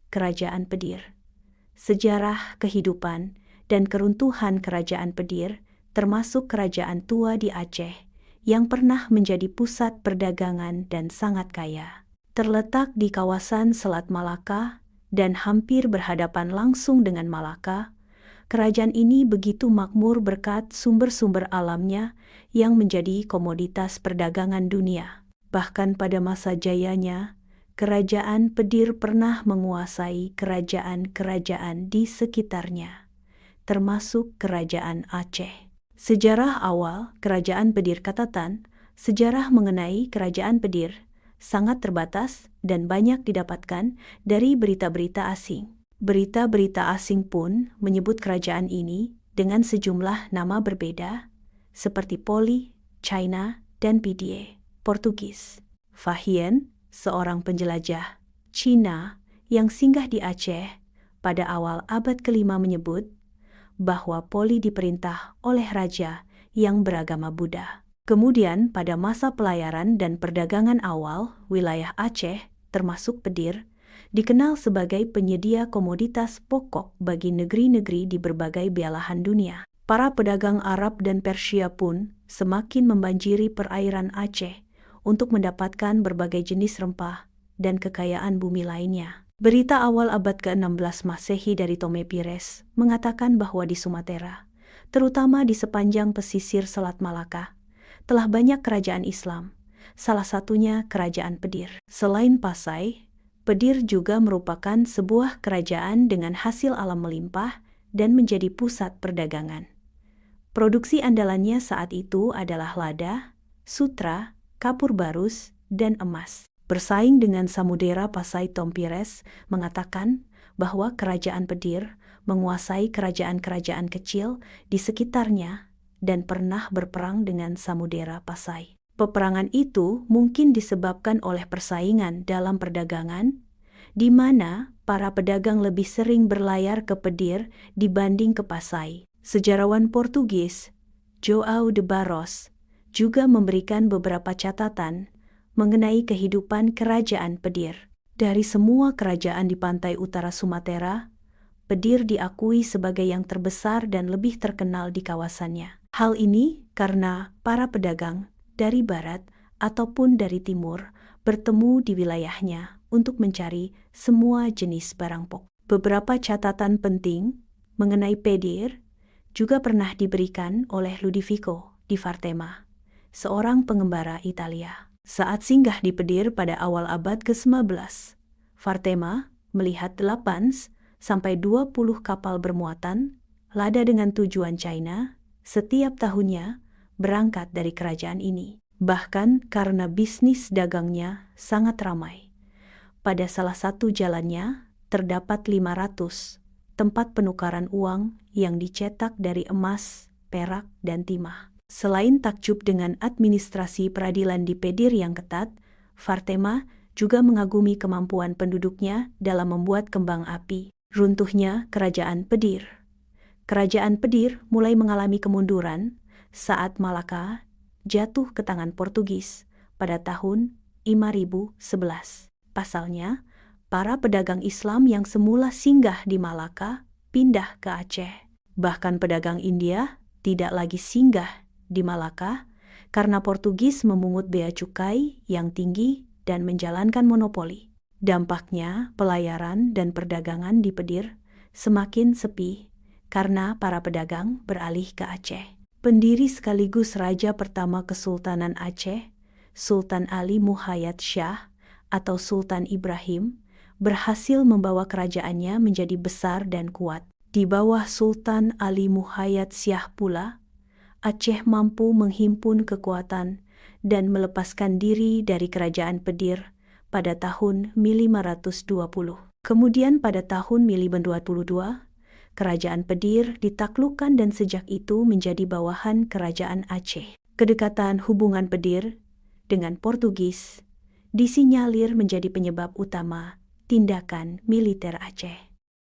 Kerajaan Pedir. Sejarah, kehidupan, dan keruntuhan Kerajaan Pedir, termasuk kerajaan tua di Aceh, yang pernah menjadi pusat perdagangan dan sangat kaya. Terletak di kawasan Selat Malaka dan hampir berhadapan langsung dengan Malaka, kerajaan ini begitu makmur berkat sumber-sumber alamnya yang menjadi komoditas perdagangan dunia. Bahkan pada masa jayanya, Kerajaan Pedir pernah menguasai kerajaan-kerajaan di sekitarnya, termasuk Kerajaan Aceh. Sejarah awal Kerajaan Pedir Katatan, sejarah mengenai Kerajaan Pedir sangat terbatas dan banyak didapatkan dari berita-berita asing. Berita-berita asing pun menyebut kerajaan ini dengan sejumlah nama berbeda, seperti Poli, China, dan PDA, Portugis. Fahien, seorang penjelajah Cina yang singgah di Aceh pada awal abad ke-5 menyebut bahwa Poli diperintah oleh raja yang beragama Buddha. Kemudian pada masa pelayaran dan perdagangan awal, wilayah Aceh, termasuk Pedir, dikenal sebagai penyedia komoditas pokok bagi negeri-negeri di berbagai belahan dunia. Para pedagang Arab dan Persia pun semakin membanjiri perairan Aceh untuk mendapatkan berbagai jenis rempah dan kekayaan bumi lainnya. Berita awal abad ke-16 Masehi dari Tome Pires mengatakan bahwa di Sumatera, terutama di sepanjang pesisir Selat Malaka, telah banyak kerajaan Islam, salah satunya Kerajaan Pedir. Selain Pasai, Pedir juga merupakan sebuah kerajaan dengan hasil alam melimpah dan menjadi pusat perdagangan. Produksi andalannya saat itu adalah lada, sutra, kapur barus, dan emas. Bersaing dengan Samudera Pasai, Tom Pires mengatakan bahwa Kerajaan Pedir menguasai kerajaan-kerajaan kecil di sekitarnya dan pernah berperang dengan Samudera Pasai. Peperangan itu mungkin disebabkan oleh persaingan dalam perdagangan, di mana para pedagang lebih sering berlayar ke Pedir dibanding ke Pasai. Sejarawan Portugis, João de Barros, juga memberikan beberapa catatan mengenai kehidupan Kerajaan Pedir. Dari semua kerajaan di pantai utara Sumatera, Pedir diakui sebagai yang terbesar dan lebih terkenal di kawasannya. Hal ini karena para pedagang dari barat ataupun dari timur bertemu di wilayahnya untuk mencari semua jenis barang pokok. Beberapa catatan penting mengenai Pedir juga pernah diberikan oleh Ludovico di Vartema, seorang pengembara Italia. Saat singgah di Pedir pada awal abad ke-19, Vartema melihat 8-20 kapal bermuatan lada dengan tujuan China setiap tahunnya berangkat dari kerajaan ini. Bahkan karena bisnis dagangnya sangat ramai, pada salah satu jalannya terdapat 500 tempat penukaran uang yang dicetak dari emas, perak, dan timah. Selain takjub dengan administrasi peradilan di Pedir yang ketat, Vartema juga mengagumi kemampuan penduduknya dalam membuat kembang api. Runtuhnya Kerajaan Pedir. Kerajaan Pedir mulai mengalami kemunduran saat Malaka jatuh ke tangan Portugis pada tahun 5011. Pasalnya, para pedagang Islam yang semula singgah di Malaka pindah ke Aceh. Bahkan pedagang India tidak lagi singgah di Malaka karena Portugis memungut bea cukai yang tinggi dan menjalankan monopoli. Dampaknya, pelayaran dan perdagangan di Pedir semakin sepi karena para pedagang beralih ke Aceh. Pendiri sekaligus raja pertama Kesultanan Aceh, Sultan Ali Muhayyad Shah atau Sultan Ibrahim, berhasil membawa kerajaannya menjadi besar dan kuat. Di bawah Sultan Ali Muhayyad Shah pula, Aceh mampu menghimpun kekuatan dan melepaskan diri dari Kerajaan Pedir pada tahun 1520. Kemudian pada tahun 1522, Kerajaan Pedir ditaklukkan dan sejak itu menjadi bawahan Kerajaan Aceh. Kedekatan hubungan Pedir dengan Portugis disinyalir menjadi penyebab utama tindakan militer Aceh.